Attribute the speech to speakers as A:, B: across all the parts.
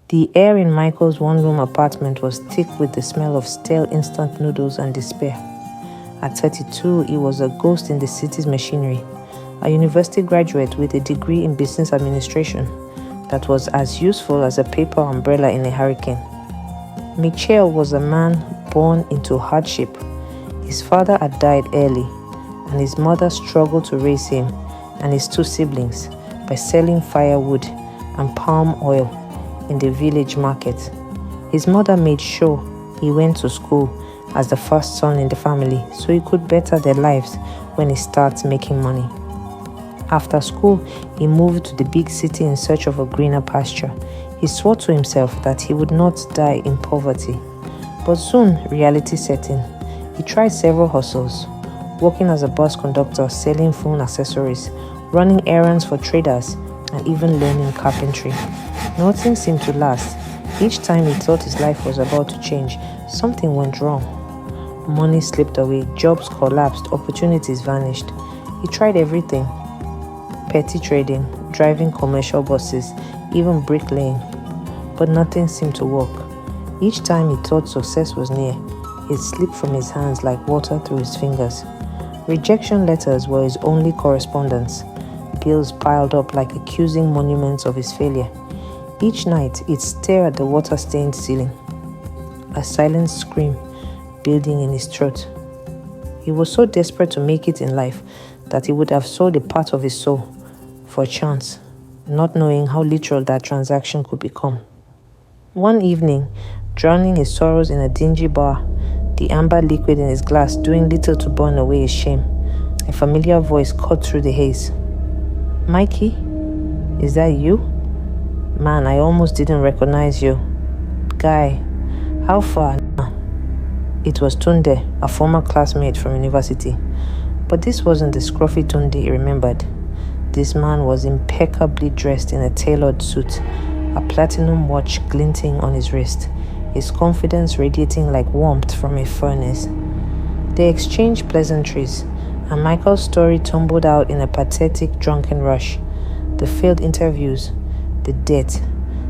A: The air in Michael's one-room apartment was thick with the smell of stale instant noodles and despair. At 32, he was a ghost in the city's machinery, a university graduate with a degree in business administration that was as useful as a paper umbrella in a hurricane. Michael was a man born into hardship. His father had died early, and his mother struggled to raise him and his two siblings by selling firewood and palm oil in the village market. His mother made sure he went to school as the first son in the family so he could better their lives when he starts making money. After school, he moved to the big city in search of a greener pasture. He swore to himself that he would not die in poverty. But soon, reality set in. He tried several hustles, working as a bus conductor, selling phone accessories, running errands for traders, and even learning carpentry. Nothing seemed to last. Each time he thought his life was about to change, something went wrong. Money slipped away, jobs collapsed, opportunities vanished. He tried everything: petty trading, driving commercial buses, even bricklaying. But nothing seemed to work. Each time he thought success was near, it slipped from his hands like water through his fingers. Rejection letters were his only correspondence. Bills piled up like accusing monuments of his failure. Each night, he'd stare at the water-stained ceiling, a silent scream building in his throat. He was so desperate to make it in life that he would have sold a part of his soul for a chance, not knowing how literal that transaction could become. One evening, drowning his sorrows in a dingy bar, the amber liquid in his glass doing little to burn away his shame, a familiar voice cut through the haze. "Mikey, is that you? Man, I almost didn't recognize you. Guy, how far now?" It was Tunde, a former classmate from university. But this wasn't the scruffy Tunde he remembered. This man was impeccably dressed in a tailored suit, a platinum watch glinting on his wrist, his confidence radiating like warmth from a furnace. They exchanged pleasantries, and Michael's story tumbled out in a pathetic drunken rush. The failed interviews, the debt,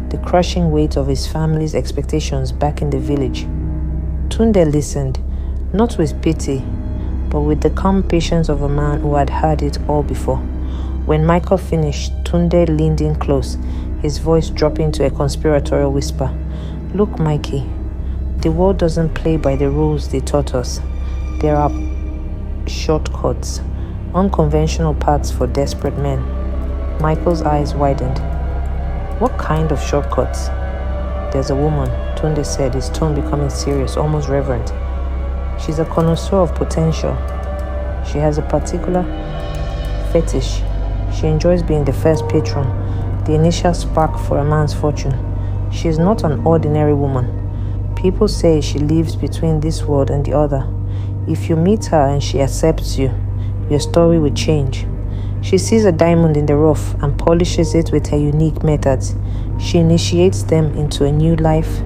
A: the crushing weight of his family's expectations back in the village. Tunde listened, not with pity, but with the calm patience of a man who had heard it all before. When Michael finished, Tunde leaned in close, his voice dropping to a conspiratorial whisper. "Look, Mikey, the world doesn't play by the rules they taught us. There are shortcuts, unconventional paths for desperate men." Michael's eyes widened. "What kind of shortcuts?" "There's a woman," Tunde said, his tone becoming serious, almost reverent. "She's a connoisseur of potential. She has a particular fetish. She enjoys being the first patron, the initial spark for a man's fortune. She is not an ordinary woman. People say she lives between this world and the other. If you meet her and she accepts you, your story will change. She sees a diamond in the rough and polishes it with her unique methods. She initiates them into a new life."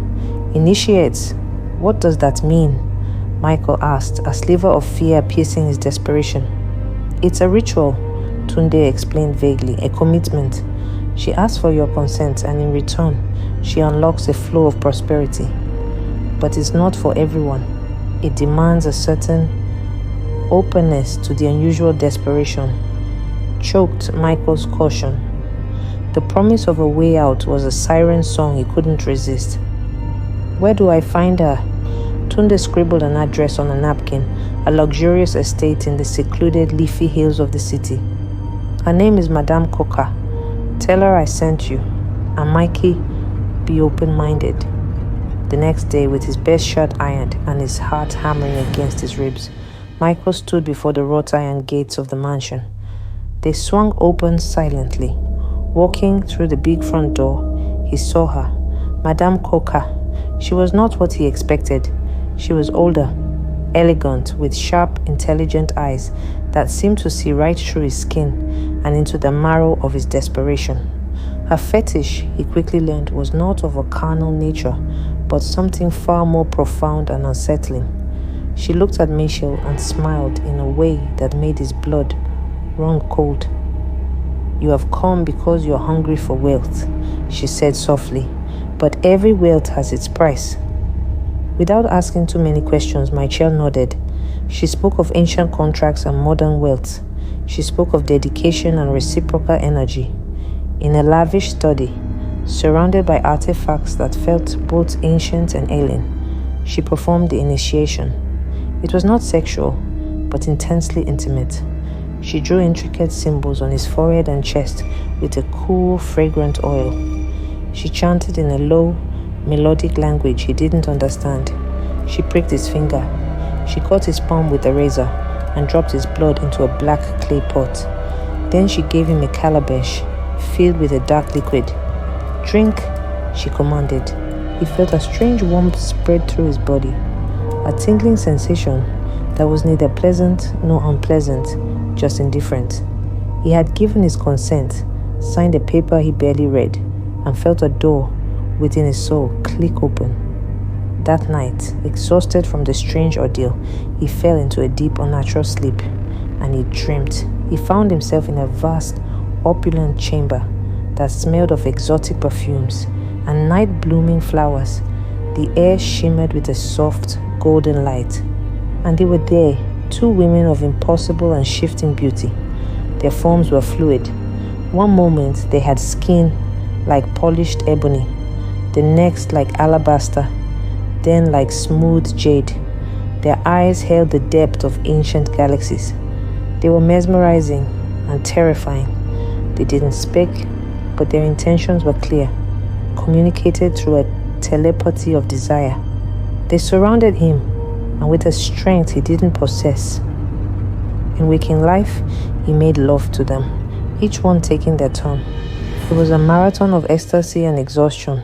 A: "Initiates? What does that mean?" Michael asked, a sliver of fear piercing his desperation. "It's a ritual," Tunde explained vaguely, "a commitment. She asks for your consent, and in return, she unlocks a flow of prosperity. But it's not for everyone. It demands a certain openness to the unusual desperation," choked Michael's caution. The promise of a way out was a siren song he couldn't resist. "Where do I find her?" Tunde scribbled an address on a napkin, a luxurious estate in the secluded leafy hills of the city. "Her name is Madame Coca. Tell her I sent you. And Mikey, be open-minded." The next day, with his best shirt ironed and his heart hammering against his ribs, Michael stood before the wrought iron gates of the mansion. They swung open silently. Walking through the big front door, he saw her, Madame Coca. She was not what he expected. She was older, elegant, with sharp, intelligent eyes that seemed to see right through his skin and into the marrow of his desperation. Her fetish, he quickly learned, was not of a carnal nature, but something far more profound and unsettling. She looked at Michael and smiled in a way that made his blood run cold. "You have come because you're hungry for wealth," she said softly, But every wealth has its price. Without asking too many questions, Michelle nodded. She spoke of ancient contracts and modern wealth. She spoke of dedication and reciprocal energy. In a lavish study, surrounded by artifacts that felt both ancient and alien, she performed the initiation. It was not sexual, but intensely intimate. She drew intricate symbols on his forehead and chest with a cool, fragrant oil. She chanted in a low, melodic language he didn't understand. She pricked his finger. She cut his palm with a razor and dropped his blood into a black clay pot. Then she gave him a calabash filled with a dark liquid. "Drink," she commanded. He felt a strange warmth spread through his body, a tingling sensation that was neither pleasant nor unpleasant, just indifferent. He had given his consent, signed a paper he barely read, and felt a door within his soul click open. That night, exhausted from the strange ordeal, he fell into a deep, unnatural sleep, and he dreamt. He found himself in a vast, opulent chamber that smelled of exotic perfumes and night-blooming flowers. The air shimmered with a soft, golden light. And they were there, two women of impossible and shifting beauty. Their forms were fluid. One moment they had skin like polished ebony, the next like alabaster, then like smooth jade. Their eyes held the depth of ancient galaxies. They were mesmerizing and terrifying. They didn't speak, but their intentions were clear, communicated through a telepathy of desire. They surrounded him, and with a strength he didn't possess. In waking life, he made love to them, each one taking their turn. It was a marathon of ecstasy and exhaustion,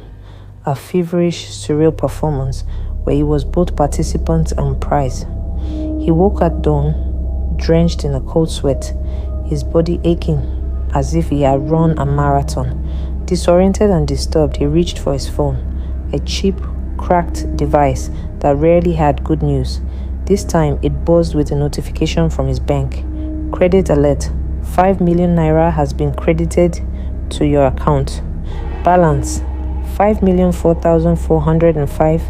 A: a feverish, surreal performance where he was both participant and prize. He woke at dawn, drenched in a cold sweat, his body aching as if he had run a marathon. Disoriented and disturbed, he reached for his phone, a cheap, cracked device that rarely had good news. This time, it buzzed with a notification from his bank. Credit alert. 5 million naira has been credited to your account. Balance 5,004,405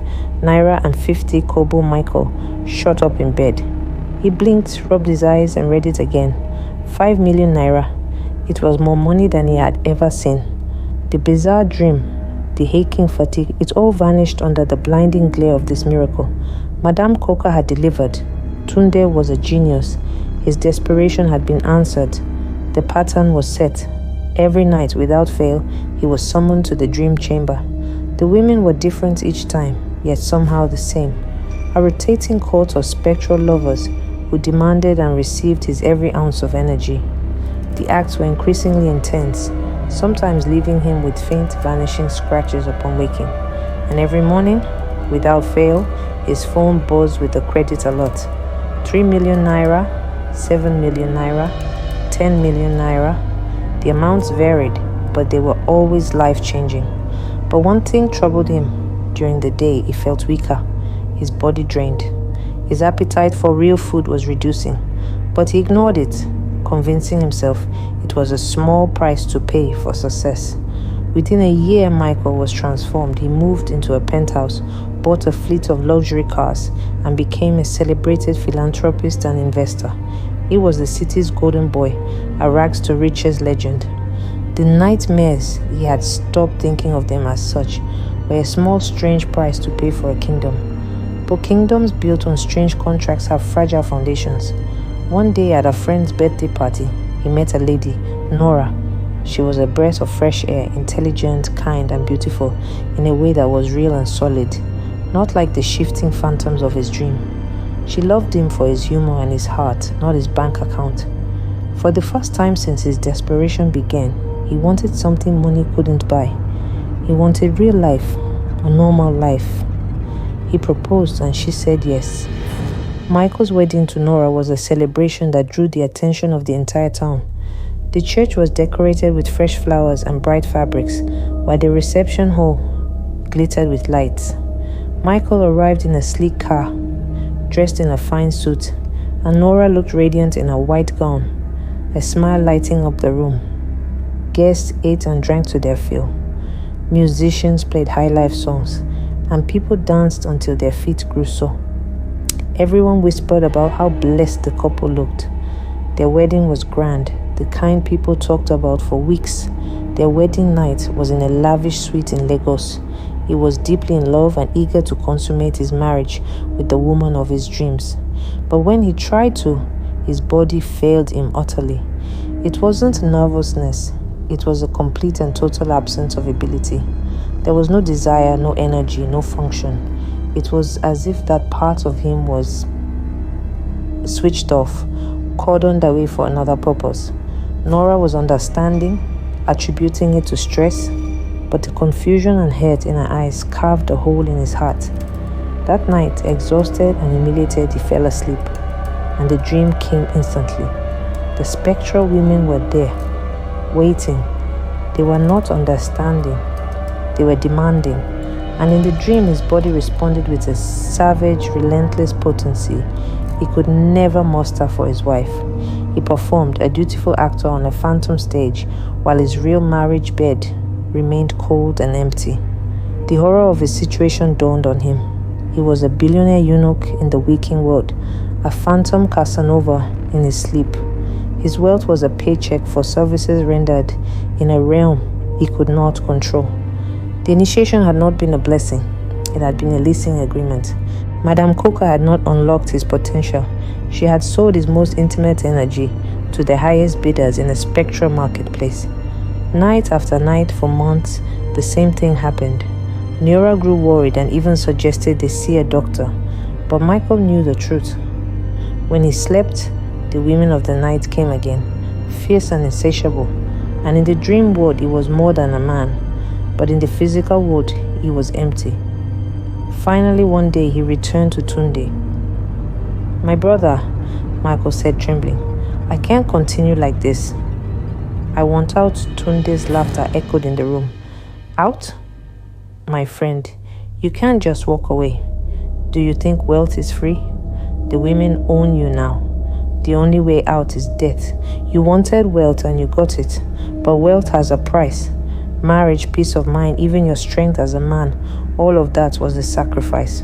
A: naira and 50 kobo. Michael shot up in bed. He blinked, rubbed his eyes, and read it again. 5 million naira. It was more money than he had ever seen. The bizarre dream, the aching fatigue, it all vanished under the blinding glare of this miracle. Madame Coca had delivered. Tunde was a genius. His desperation had been answered. The pattern was set. Every night, without fail, he was summoned to the dream chamber. The women were different each time, yet somehow the same. A rotating court of spectral lovers who demanded and received his every ounce of energy. The acts were increasingly intense, sometimes leaving him with faint, vanishing scratches upon waking. And every morning, without fail, his phone buzzed with a credit alert. 3 million naira, 7 million naira, 10 million naira. The amounts varied, but they were always life-changing. But one thing troubled him. During the day, he felt weaker, his body drained. His appetite for real food was reducing, but he ignored it, convincing himself it was a small price to pay for success. Within a year, Michael was transformed. He moved into a penthouse, bought a fleet of luxury cars, and became a celebrated philanthropist and investor. He was the city's golden boy, a rags to riches legend. The nightmares, he had stopped thinking of them as such, were a small, strange price to pay for a kingdom. But kingdoms built on strange contracts have fragile foundations. One day at a friend's birthday party, he met a lady, Nora. She was a breath of fresh air, intelligent, kind, and beautiful in a way that was real and solid, not like the shifting phantoms of his dream. She loved him for his humor and his heart, not his bank account. For the first time since his desperation began, he wanted something money couldn't buy. He wanted real life, a normal life. He proposed and she said yes. Michael's wedding to Nora was a celebration that drew the attention of the entire town. The church was decorated with fresh flowers and bright fabrics, while the reception hall glittered with lights. Michael arrived in a sleek car, dressed in a fine suit, and Nora looked radiant in a white gown, a smile lighting up the room. Guests ate and drank to their fill. Musicians played high life songs, and people danced until their feet grew sore. Everyone whispered about how blessed the couple looked. Their wedding was grand, the kind people talked about for weeks. Their wedding night was in a lavish suite in Lagos. He was deeply in love and eager to consummate his marriage with the woman of his dreams. But when he tried to, his body failed him utterly. It wasn't nervousness, it was a complete and total absence of ability. There was no desire, no energy, no function. It was as if that part of him was switched off, cordoned away for another purpose. Nora was understanding, attributing it to stress, but the confusion and hurt in her eyes carved a hole in his heart. That night, exhausted and humiliated, he fell asleep, and the dream came instantly. The spectral women were there, waiting. They were not understanding, they were demanding. And in the dream, his body responded with a savage, relentless potency he could never muster for his wife. He performed, a dutiful actor on a phantom stage, while his real marriage bed remained cold and empty. The horror of his situation dawned on him. He was a billionaire eunuch in the waking world, a phantom Casanova in his sleep. His wealth was a paycheck for services rendered in a realm he could not control. The initiation had not been a blessing, it had been a leasing agreement. Madame Coca had not unlocked his potential. She had sold his most intimate energy to the highest bidders in a spectral marketplace. Night after night for months, the same thing happened. Nora grew worried and even suggested they see a doctor, but Michael knew the truth. When he slept, the women of the night came again, fierce and insatiable, and in the dream world he was more than a man, but in the physical world he was empty. Finally, one day he returned to Tunde. "My brother," Michael said, trembling, "I can't continue like this." "I want out." Tunde's laughter echoed in the room. "Out? My friend, you can't just walk away. Do you think wealth is free? The women own you now. The only way out is death. You wanted wealth and you got it, but wealth has a price. Marriage, peace of mind, even your strength as a man, all of that was a sacrifice."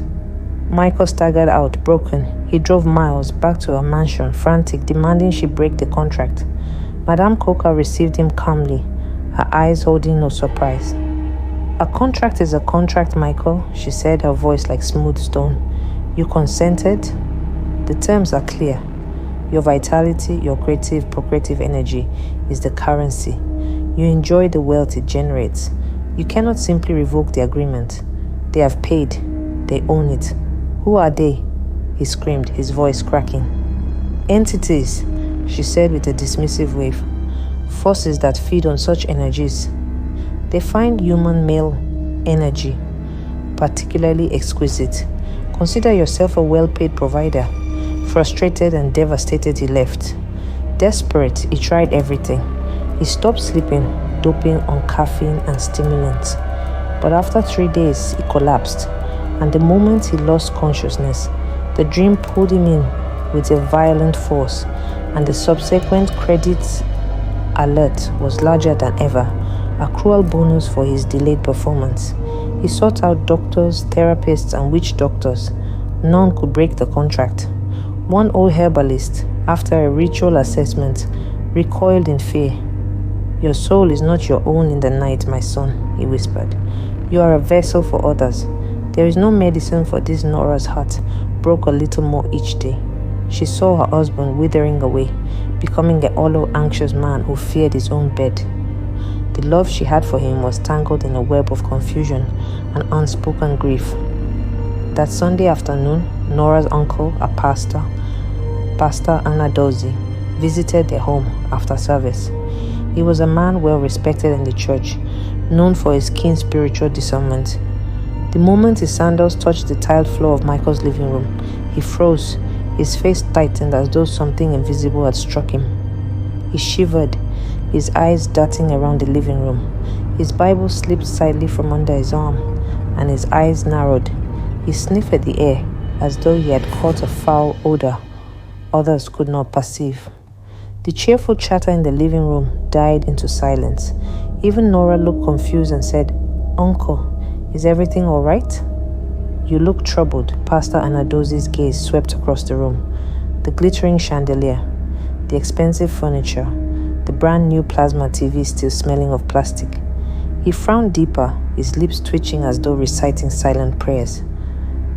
A: Michael staggered out, broken. He drove miles back to her mansion, frantic, demanding she break the contract. Madame Coca received him calmly, her eyes holding no surprise. "A contract is a contract, Michael," she said, her voice like smooth stone. "You consented? The terms are clear. Your vitality, your creative, procreative energy is the currency. You enjoy the wealth it generates. You cannot simply revoke the agreement. They have paid. They own it. Who are they?" he screamed, his voice cracking. "Entities," she said with a dismissive wave. "Forces that feed on such energies. They find human male energy particularly exquisite. Consider yourself a well-paid provider." Frustrated and devastated, he left. Desperate, he tried everything. He stopped sleeping, doping on caffeine and stimulants. But after 3 days, he collapsed, and the moment he lost consciousness, the dream pulled him in with a violent force, and the subsequent credit alert was larger than ever, a cruel bonus for his delayed performance. He sought out doctors, therapists, and witch doctors. None could break the contract. One old herbalist, after a ritual assessment, recoiled in fear. "Your soul is not your own in the night, my son," he whispered. "You are a vessel for others. There is no medicine for this." Nora's heart broke a little more each day. She saw her husband withering away, becoming a hollow, anxious man who feared his own bed. The love she had for him was tangled in a web of confusion and unspoken grief. That Sunday afternoon, Nora's uncle, a pastor, Pastor Anadozi, visited their home after service. He was a man well respected in the church, known for his keen spiritual discernment. The moment his sandals touched the tiled floor of Michael's living room, he froze, his face tightened as though something invisible had struck him. He shivered, his eyes darting around the living room. His Bible slipped slightly from under his arm, and his eyes narrowed. He sniffed at the air as though he had caught a foul odor others could not perceive. The cheerful chatter in the living room died into silence. Even Nora looked confused and said, Uncle, is everything all right? You look troubled. Pastor Anadozi's gaze swept across the room. The glittering chandelier, the expensive furniture, the brand new plasma TV still smelling of plastic. He frowned deeper, his lips twitching as though reciting silent prayers.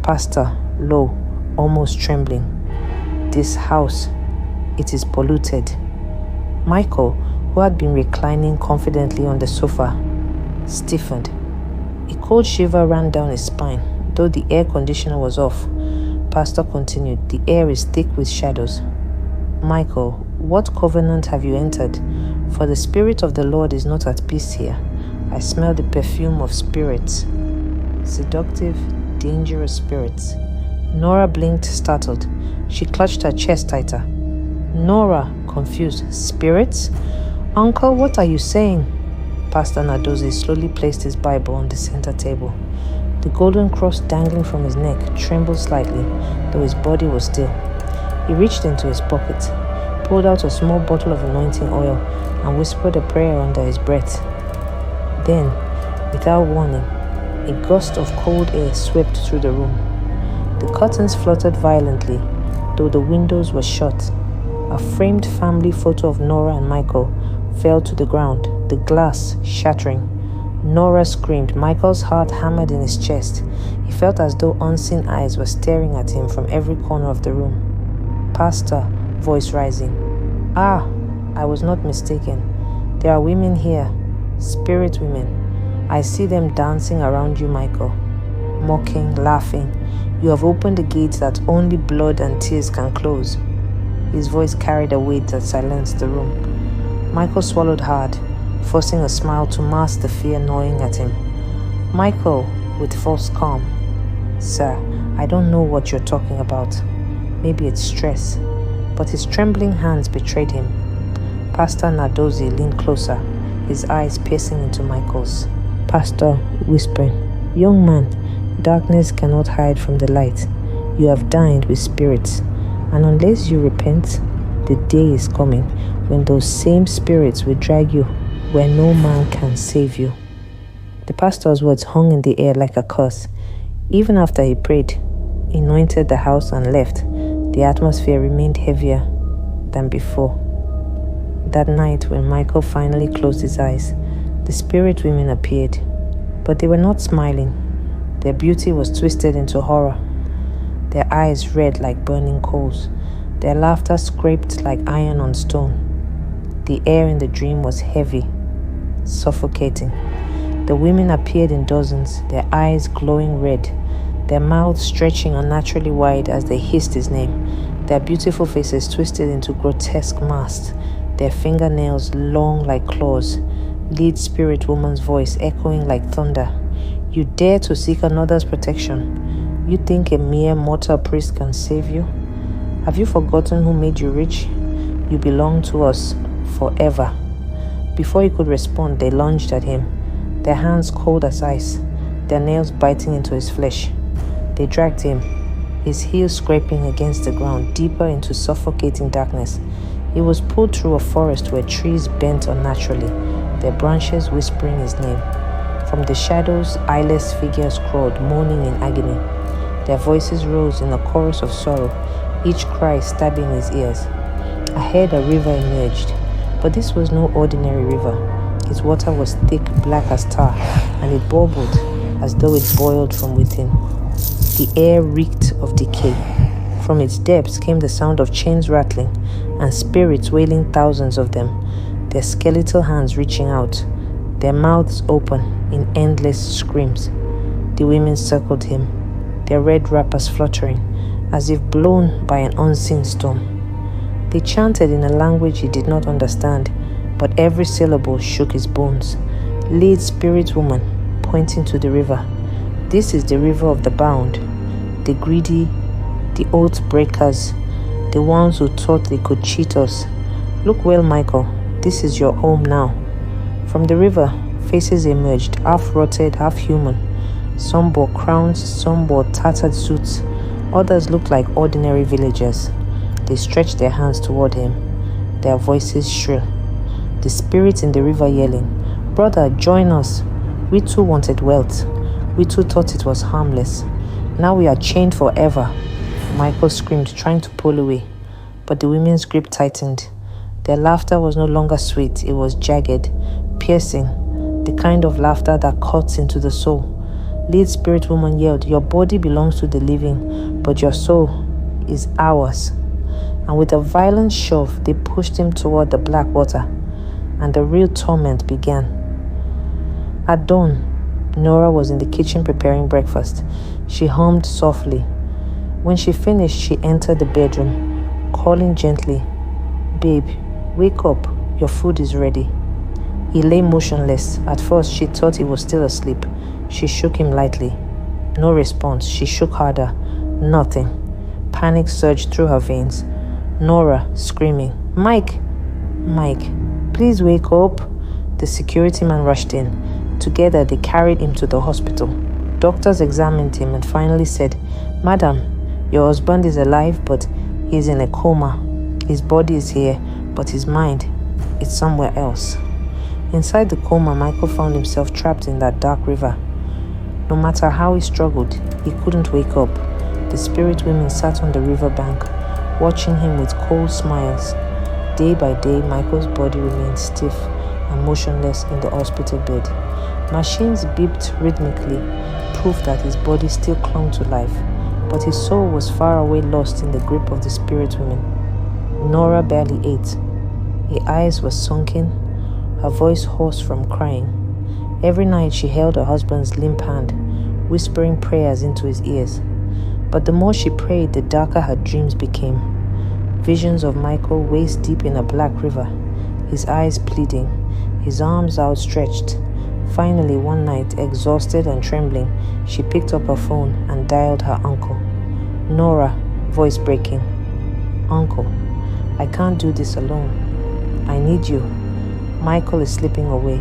A: Pastor, low, almost trembling. This house, it is polluted. Michael, who had been reclining confidently on the sofa, stiffened. A cold shiver ran down his spine, though the air conditioner was off. Pastor continued, the air is thick with shadows. Michael, what covenant have you entered? For the Spirit of the Lord is not at peace here. I smell the perfume of spirits. Seductive, dangerous spirits. Nora blinked, startled. She clutched her chest tighter. Nora, confused. Spirits? Uncle, what are you saying? Pastor Nadozi slowly placed his Bible on the center table. The golden cross dangling from his neck trembled slightly, though his body was still. He reached into his pocket, pulled out a small bottle of anointing oil, and whispered a prayer under his breath. Then, without warning, a gust of cold air swept through the room. The curtains fluttered violently, though the windows were shut. A framed family photo of Nora and Michael fell to the ground, the glass shattering. Nora screamed. Michael's heart hammered in his chest. He felt as though unseen eyes were staring at him from every corner of the room. Pastor, voice rising. Ah, I was not mistaken. There are women here, spirit women. I see them dancing around you, Michael, mocking, laughing. You have opened the gates that only blood and tears can close. His voice carried a weight that silenced the room. Michael swallowed hard, forcing a smile to mask the fear gnawing at him. Michael, with false calm. Sir, I don't know what you're talking about. Maybe it's stress. But his trembling hands betrayed him. Pastor Nadozi leaned closer, his eyes piercing into Michael's. Pastor, whispering, young man, darkness cannot hide from the light. You have dined with spirits, and unless you repent, the day is coming when those same spirits will drag you where no man can save you. The pastor's words hung in the air like a curse. Even after he prayed, anointed the house and left, the atmosphere remained heavier than before. That night, when Michael finally closed his eyes, the spirit women appeared, but they were not smiling. Their beauty was twisted into horror, their eyes red like burning coals, their laughter scraped like iron on stone. The air in the dream was heavy, suffocating. The women appeared in dozens, their eyes glowing red, their mouths stretching unnaturally wide as they hissed his name, their beautiful faces twisted into grotesque masks, their fingernails long like claws. Lead spirit woman's voice echoing like thunder. You dare to seek another's protection? You think a mere mortal priest can save you? Have you forgotten who made you rich? You belong to us forever. Before he could respond, they lunged at him, their hands cold as ice, their nails biting into his flesh. They dragged him, his heels scraping against the ground, deeper into suffocating darkness. He was pulled through a forest where trees bent unnaturally, their branches whispering his name. From the shadows, eyeless figures crawled, moaning in agony. Their voices rose in a chorus of sorrow, each cry stabbing his ears. Ahead, a river emerged, but this was no ordinary river. Its water was thick, black as tar, and it bubbled as though it boiled from within. The air reeked of decay. From its depths came the sound of chains rattling and spirits wailing, thousands of them, their skeletal hands reaching out, their mouths open in endless screams. The women circled him, their red wrappers fluttering, as if blown by an unseen storm. They chanted in a language he did not understand, but every syllable shook his bones. Lead spirit woman, pointing to the river. This is the river of the bound, the greedy, the oath breakers, the ones who thought they could cheat us. Look well, Michael, this is your home now. From the river, faces emerged, half rotted, half human. Some bore crowns, some bore tattered suits. Others looked like ordinary villagers. They stretched their hands toward him, their voices shrill. The spirits in the river yelling, "Brother, join us. We too wanted wealth. We too thought it was harmless. Now we are chained forever. Michael screamed, trying to pull away, but the women's grip tightened. Their laughter was no longer sweet, it was jagged, piercing, the kind of laughter that cuts into the soul. Lead spirit woman yelled, "Your body belongs to the living, but your soul is ours." And with a violent shove, they pushed him toward the black water, and the real torment began. At dawn, Nora was in the kitchen preparing breakfast. She hummed softly. When she finished, she entered the bedroom, calling gently, "Babe, wake up, your food is ready." He lay motionless. At first, she thought he was still asleep. She shook him lightly. No response. She shook harder. Nothing. Panic surged through her veins. Nora screaming, "Mike! Mike, please wake up." The security man rushed in. Together, they carried him to the hospital. Doctors examined him and finally said, "Madam, your husband is alive, but he's in a coma. His body is here, but his mind is somewhere else." Inside the coma, Michael found himself trapped in that dark river. No matter how he struggled, he couldn't wake up. The spirit women sat on the riverbank, watching him with cold smiles. Day by day, Michael's body remained stiff and motionless in the hospital bed. Machines beeped rhythmically, proof that his body still clung to life, but his soul was far away, lost in the grip of the spirit women. Nora barely ate. Her eyes were sunken, her voice hoarse from crying. Every night she held her husband's limp hand, whispering prayers into his ears. But the more she prayed, the darker her dreams became. Visions of Michael waist deep in a black river, his eyes pleading, his arms outstretched. Finally, one night, exhausted and trembling, she picked up her phone and dialed her uncle. "Nora," voice breaking. "Uncle, I can't do this alone. I need you. Michael is slipping away.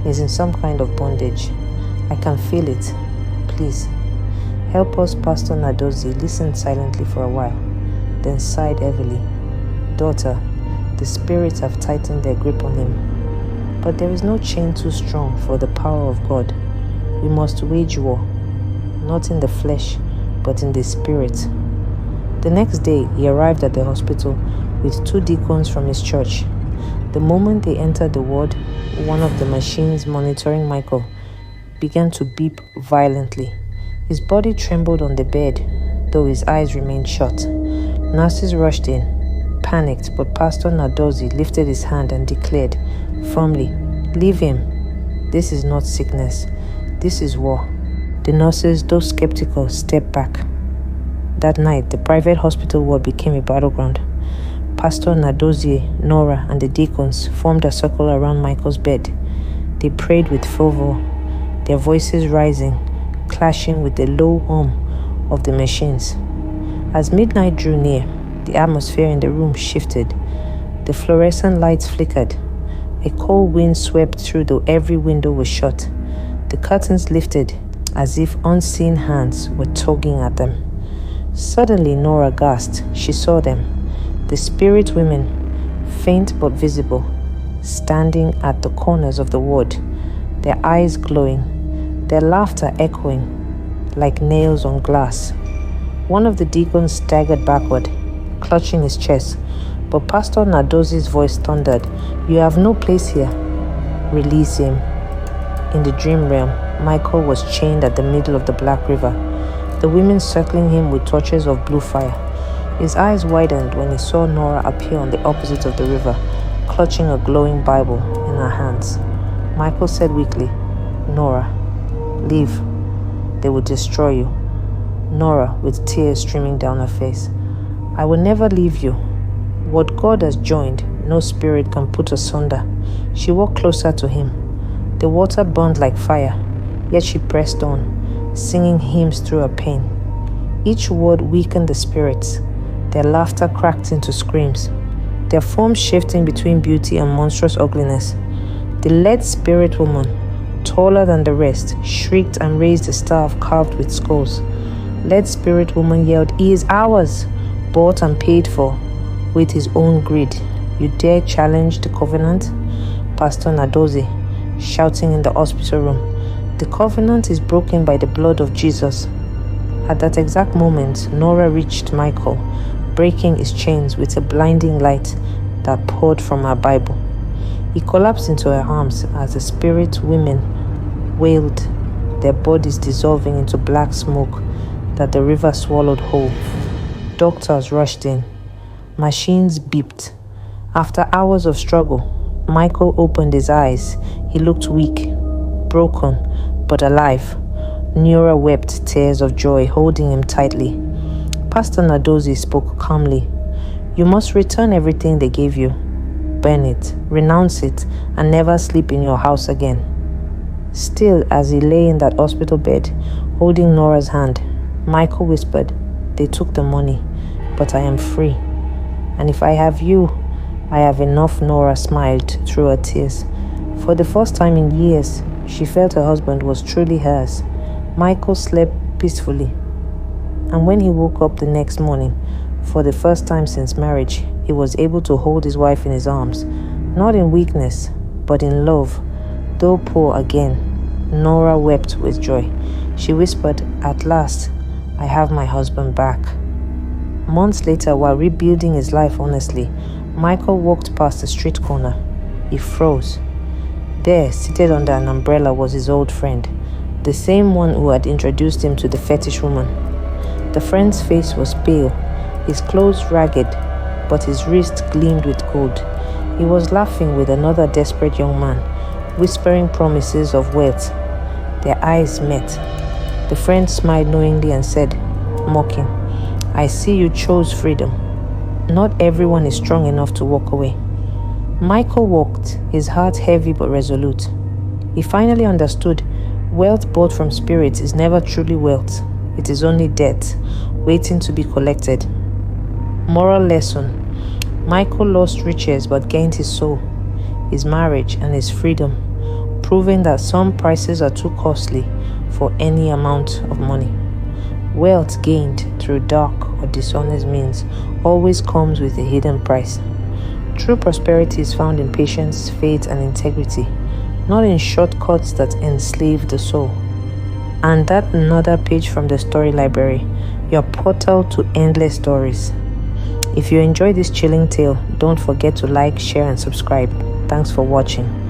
A: He's in some kind of bondage. I can feel it. Please, help us." Pastor Nadozi listened silently for a while, then sighed heavily. "Daughter, the spirits have tightened their grip on him. But there is no chain too strong for the power of God. We must wage war, not in the flesh, but in the spirit." The next day, he arrived at the hospital with 2 deacons from his church. The moment they entered the ward, one of the machines monitoring Michael began to beep violently. His body trembled on the bed, though his eyes remained shut. Nurses rushed in, panicked, but Pastor Nadozi lifted his hand and declared firmly, "Leave him. This is not sickness. This is war." The nurses, though skeptical, stepped back. That night, the private hospital ward became a battleground. Pastor Nadozie, Nora, and the deacons formed a circle around Michael's bed. They prayed with fervor, their voices rising, clashing with the low hum of the machines. As midnight drew near, the atmosphere in the room shifted. The fluorescent lights flickered. A cold wind swept through, though every window was shut. The curtains lifted, as if unseen hands were tugging at them. Suddenly, Nora gasped. She saw them, the spirit women, faint but visible, standing at the corners of the ward, their eyes glowing, their laughter echoing like nails on glass. One of the deacons staggered backward, clutching his chest, but Pastor Nadozi's voice thundered, "You have no place here. Release him." In the dream realm, Michael was chained at the middle of the Black River, the women circling him with torches of blue fire. His eyes widened when he saw Nora appear on the opposite of the river, clutching a glowing Bible in her hands. Michael said weakly, "Nora, leave. They will destroy you." Nora, with tears streaming down her face, "I will never leave you. What God has joined, no spirit can put asunder." She walked closer to him. The water burned like fire, yet she pressed on, singing hymns through her pain. Each word weakened the spirits. Their laughter cracked into screams, their forms shifting between beauty and monstrous ugliness. The lead spirit woman, taller than the rest, shrieked and raised a staff carved with skulls. Lead spirit woman yelled, "He is ours, bought and paid for with his own greed. You dare challenge the covenant?" Pastor Nadozi, shouting in the hospital room, The covenant is broken by the blood of Jesus. At that exact moment, Nora reached Michael, breaking his chains with a blinding light that poured from her Bible. He collapsed into her arms as the spirit women wailed, their bodies dissolving into black smoke that the river swallowed whole. Doctors rushed in. Machines beeped. After hours of struggle, Michael opened his eyes. He looked weak, broken, but alive. Nora wept tears of joy, holding him tightly. Pastor Nadozi spoke calmly. You must return everything they gave you. Burn it, renounce it, and never sleep in your house again. Still, as he lay in that hospital bed, holding Nora's hand, Michael whispered, They took the money, but I am free. And if I have you, I have enough. Nora smiled through her tears. For the first time in years, she felt her husband was truly hers. Michael slept peacefully. And when he woke up the next morning, for the first time since marriage, he was able to hold his wife in his arms, not in weakness, but in love. Though poor again, Nora wept with joy. She whispered, At last, I have my husband back. Months later, while rebuilding his life honestly, Michael walked past the street corner. He froze. There, seated under an umbrella, was his old friend, the same one who had introduced him to the fetish woman. The friend's face was pale, his clothes ragged, but his wrist gleamed with gold. He was laughing with another desperate young man, whispering promises of wealth. Their eyes met. The friend smiled knowingly and said, mocking, I see you chose freedom. Not everyone is strong enough to walk away. Michael walked, his heart heavy but resolute. He finally understood wealth bought from spirits is never truly wealth. It is only debt, waiting to be collected. Moral lesson. Michael lost riches but gained his soul, his marriage, and his freedom, proving that some prices are too costly for any amount of money. Wealth gained through dark or dishonest means always comes with a hidden price. True prosperity is found in patience, faith, and integrity, not in shortcuts that enslave the soul. And that another page from the story library, your portal to endless stories. If you enjoyed this chilling tale, don't forget to like, share, and subscribe. Thanks for watching.